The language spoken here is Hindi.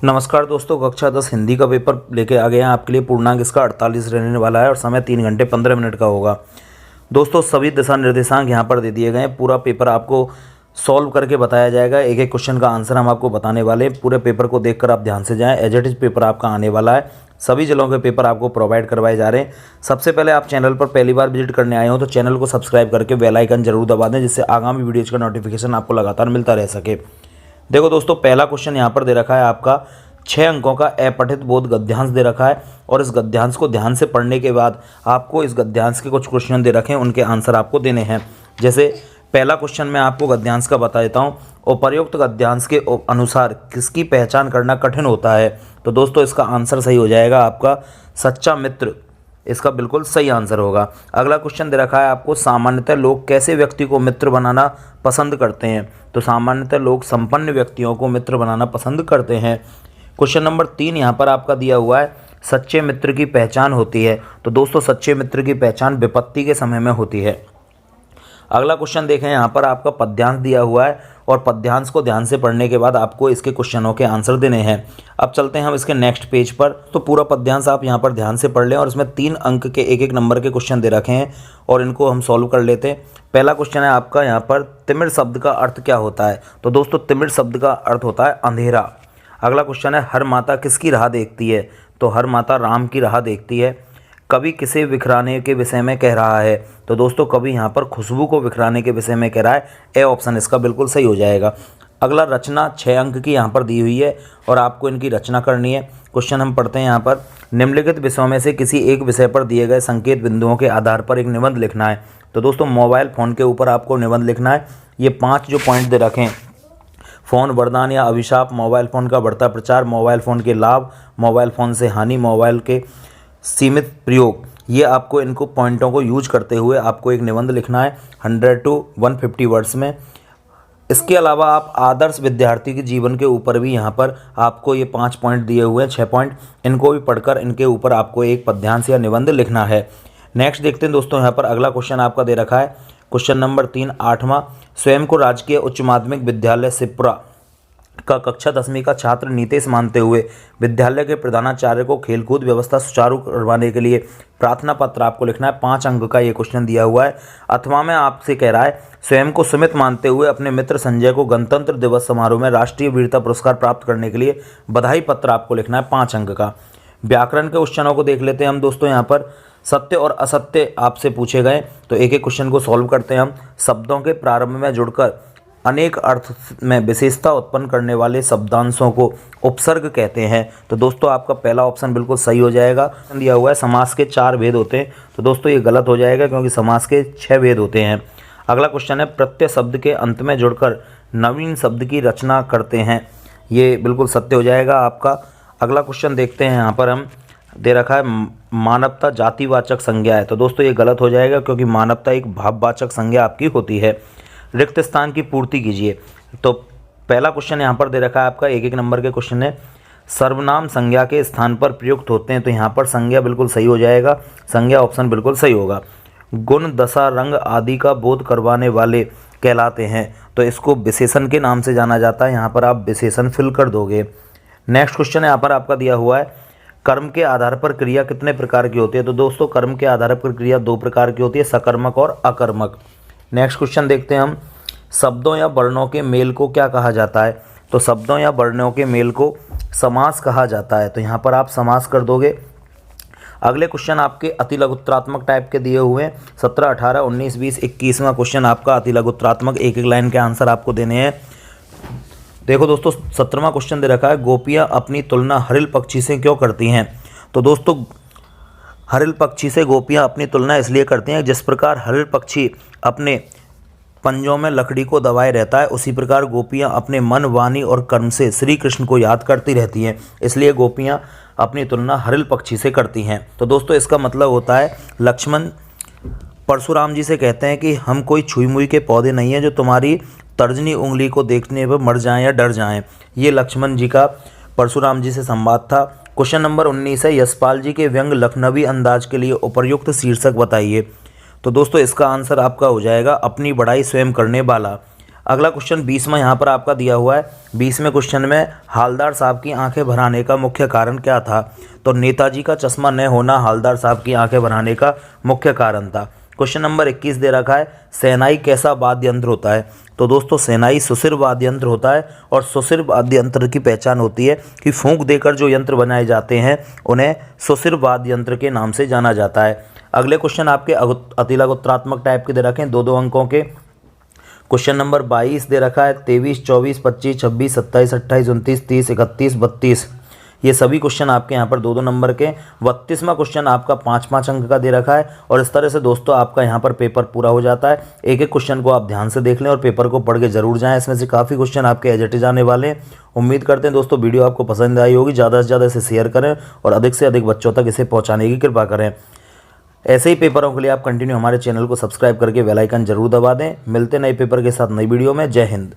नमस्कार दोस्तों, कक्षा 10 हिंदी का पेपर लेके आ गए हैं आपके लिए। पूर्णांक इसका 48 रहने वाला है और समय 3 घंटे 15 मिनट का होगा। दोस्तों सभी दिशा निर्देशांक यहाँ पर दे दिए गए हैं। पूरा पेपर आपको सॉल्व करके बताया जाएगा। एक एक क्वेश्चन का आंसर हम आपको बताने वाले हैं। पूरे पेपर को देखकर आप ध्यान से जाएं। एज इट इज पेपर आपका आने वाला है। सभी जिलों के पेपर आपको प्रोवाइड करवाए जा रहे हैं। सबसे पहले आप चैनल पर पहली बार विजिट करने आए हो तो चैनल को सब्सक्राइब करके बेल आइकन जरूर दबा दें, जिससे आगामी वीडियोज का नोटिफिकेशन आपको लगातार मिलता रह सके। देखो दोस्तों, पहला क्वेश्चन यहाँ पर दे रखा है आपका 6 अंकों का अपठित बोध गद्यांश दे रखा है और इस गद्यांश को ध्यान से पढ़ने के बाद आपको इस गद्यांश के कुछ क्वेश्चन दे रखे हैं, उनके आंसर आपको देने हैं। जैसे पहला क्वेश्चन मैं आपको गद्यांश का बता देता हूँ। उपर्युक्त गद्यांश के अनुसार किसकी पहचान करना कठिन होता है? तो दोस्तों इसका आंसर सही हो जाएगा आपका सच्चा मित्र। इसका बिल्कुल सही आंसर होगा। अगला क्वेश्चन दे रखा है आपको, सामान्यतः लोग कैसे व्यक्ति को मित्र बनाना पसंद करते हैं? तो सामान्यतः लोग संपन्न व्यक्तियों को मित्र बनाना पसंद करते हैं। क्वेश्चन नंबर 3 यहाँ पर आपका दिया हुआ है, सच्चे मित्र की पहचान होती है। तो दोस्तों सच्चे मित्र की पहचान विपत्ति के समय में होती है। अगला क्वेश्चन देखें, यहाँ पर आपका पद्यांश दिया हुआ है और पद्यांश को ध्यान से पढ़ने के बाद आपको इसके क्वेश्चनों के आंसर देने हैं। अब चलते हैं हम इसके नेक्स्ट पेज पर। तो पूरा पद्यांश आप यहाँ पर ध्यान से पढ़ लें और इसमें 3 अंक के एक नंबर के क्वेश्चन दे रखे हैं और इनको हम सॉल्व कर लेते हैं। पहला क्वेश्चन है आपका यहाँ पर, तिमिर शब्द का अर्थ क्या होता है? तो दोस्तों तिमिर शब्द का अर्थ होता है अंधेरा। अगला क्वेश्चन है, हर माता किसकी राह देखती है? तो हर माता राम की राह देखती है। कवि किसे बिखराने के विषय में कह रहा है? तो दोस्तों कवि यहाँ पर खुशबू को बिखराने के विषय में कह रहा है। ए ऑप्शन इसका बिल्कुल सही हो जाएगा। अगला रचना 6 अंक की यहाँ पर दी हुई है और आपको इनकी रचना करनी है। क्वेश्चन हम पढ़ते हैं यहाँ पर, निम्नलिखित विषयों में से किसी एक विषय पर दिए गए संकेत बिंदुओं के आधार पर एक निबंध लिखना है। तो दोस्तों मोबाइल फ़ोन के ऊपर आपको निबंध लिखना है। ये 5 जो पॉइंट दे रखे हैं, फ़ोन वरदान या अभिशाप, मोबाइल फ़ोन का बढ़ता प्रचार, मोबाइल फ़ोन के लाभ, मोबाइल फ़ोन से हानि, मोबाइल के सीमित प्रयोग, ये आपको इनको पॉइंटों को यूज करते हुए आपको एक निबंध लिखना है 100 to 150 वर्ड्स में। इसके अलावा आप आदर्श विद्यार्थी के जीवन के ऊपर भी यहाँ पर आपको ये 5 पॉइंट दिए हुए हैं, 6 पॉइंट, इनको भी पढ़कर इनके ऊपर आपको एक पद्यांश या निबंध लिखना है। नेक्स्ट देखते हैं दोस्तों, यहाँ पर अगला क्वेश्चन आपका दे रखा है, क्वेश्चन नंबर 3 8वां, स्वयं को राजकीय उच्च माध्यमिक विद्यालय शिवपुरा का कक्षा 10वीं का छात्र नीतेश मानते हुए विद्यालय के प्रधानाचार्य को खेलकूद व्यवस्था सुचारू करवाने के लिए प्रार्थना पत्र आपको लिखना है। 5 अंक का ये क्वेश्चन दिया हुआ है। अथवा में आपसे कह रहा है, स्वयं को सुमित मानते हुए अपने मित्र संजय को गणतंत्र दिवस समारोह में राष्ट्रीय वीरता पुरस्कार प्राप्त करने के लिए बधाई पत्र आपको लिखना है 5 अंक का। व्याकरण के क्वेश्चनों को देख लेते हैं हम दोस्तों। यहाँ पर सत्य और असत्य आपसे पूछे गए, तो एक एक क्वेश्चन को सॉल्व करते हैं हम। शब्दों के प्रारंभ में जुड़कर अनेक अर्थ में विशेषता उत्पन्न करने वाले शब्दांशों को उपसर्ग कहते हैं। तो दोस्तों आपका पहला ऑप्शन बिल्कुल सही हो जाएगा। दिया हुआ है समास के 4 भेद होते हैं, तो दोस्तों ये गलत हो जाएगा क्योंकि समास के 6 भेद होते हैं। अगला क्वेश्चन है, प्रत्यय शब्द के अंत में जुड़कर नवीन शब्द की रचना करते हैं, ये बिल्कुल सत्य हो जाएगा आपका। अगला क्वेश्चन देखते हैं, यहाँ पर हम दे रखा है, मानवता जातिवाचक संज्ञा है। तो दोस्तों ये गलत हो जाएगा क्योंकि मानवता एक भाववाचक संज्ञा आपकी होती है। रिक्त स्थान की पूर्ति कीजिए। तो पहला क्वेश्चन यहाँ पर दे रखा है आपका, एक नंबर के क्वेश्चन है, सर्वनाम संज्ञा के स्थान पर प्रयुक्त होते हैं। तो यहाँ पर संज्ञा बिल्कुल सही हो जाएगा, संज्ञा ऑप्शन बिल्कुल सही होगा। गुण दशा रंग आदि का बोध करवाने वाले कहलाते हैं, तो इसको विशेषण के नाम से जाना जाता है। यहाँ पर आप विशेषण फिल कर दोगे। नेक्स्ट क्वेश्चन यहाँ पर आपका दिया हुआ है, कर्म के आधार पर क्रिया कितने प्रकार की होती है? तो दोस्तों कर्म के आधार पर क्रिया 2 प्रकार की होती है, सकर्मक और अकर्मक। नेक्स्ट क्वेश्चन देखते हैं हम, शब्दों या वर्णों के मेल को क्या कहा जाता है? तो शब्दों या वर्णों के मेल को समास कहा जाता है, तो यहाँ पर आप समास कर दोगे। अगले क्वेश्चन आपके अतिलघुत्रात्मक टाइप के दिए हुए हैं, 17 18 19 20 21वां क्वेश्चन आपका अतिलघुत्रात्मक, एक लाइन के आंसर आपको देने हैं। देखो दोस्तों 17वां क्वेश्चन दे रखा है, गोपियाँ अपनी तुलना हरिल पक्षी से क्यों करती हैं? तो दोस्तों हरिल पक्षी से गोपियाँ अपनी तुलना इसलिए करती हैं, जिस प्रकार हरिल पक्षी अपने पंजों में लकड़ी को दबाए रहता है, उसी प्रकार गोपियाँ अपने मन, वाणी और कर्म से श्री कृष्ण को याद करती रहती हैं, इसलिए गोपियाँ अपनी तुलना हरिल पक्षी से करती हैं। तो दोस्तों इसका मतलब होता है, लक्ष्मण परशुराम जी से कहते हैं कि हम कोई छुई मुई के पौधे नहीं हैं जो तुम्हारी तर्जनी उंगली को देखने पर मर जाएं या डर जाएं। ये लक्ष्मण जी का परशुराम जी से संवाद था। क्वेश्चन नंबर 19 है, यशपाल जी के व्यंग लखनवी अंदाज के लिए उपर्युक्त शीर्षक बताइए। तो दोस्तों इसका आंसर आपका हो जाएगा, अपनी बड़ाई स्वयं करने वाला। अगला क्वेश्चन 20वां यहाँ पर आपका दिया हुआ है। 20वें क्वेश्चन में हालदार साहब की आंखें भर आने का मुख्य कारण क्या था? तो नेताजी का चश्मा न होना हालदार साहब की आंखें भर आने का मुख्य कारण था। क्वेश्चन नंबर 21 दे रखा है, शहनाई कैसा वाद्य यंत्र होता है? तो दोस्तों शहनाई सुसिर वाद्य यंत्र होता है और सुसिर वाद्य यंत्र की पहचान होती है कि फूंक देकर जो यंत्र बनाए जाते हैं उन्हें सुसिर वाद्य यंत्र के नाम से जाना जाता है। अगले क्वेश्चन आपके अतिलक उत्तरात्मक टाइप के दे रखे हैं, 2-2 अंकों के। क्वेश्चन नंबर 22 दे रखा है, 23, 24, 25, 26, 27, 28, 29, 30, 31, 32। ये सभी क्वेश्चन आपके यहाँ पर 2-2 नंबर के। 32वां क्वेश्चन आपका 5-5 अंक का दे रखा है और इस तरह से दोस्तों आपका यहाँ पर पेपर पूरा हो जाता है। एक एक क्वेश्चन को आप ध्यान से देख लें और पेपर को पढ़ के जरूर जाएं। इसमें से काफ़ी क्वेश्चन आपके एज इट इज आने वाले हैं। उम्मीद करते हैं दोस्तों वीडियो आपको पसंद आई होगी। ज़्यादा से ज़्यादा इसे शेयर करें और अधिक से अधिक बच्चों तक इसे पहुँचाने की कृपा करें। ऐसे ही पेपरों के लिए आप कंटिन्यू हमारे चैनल को सब्सक्राइब करके बेल आइकन जरूर दबा दें। मिलते नए पेपर के साथ नई वीडियो में। जय हिंद।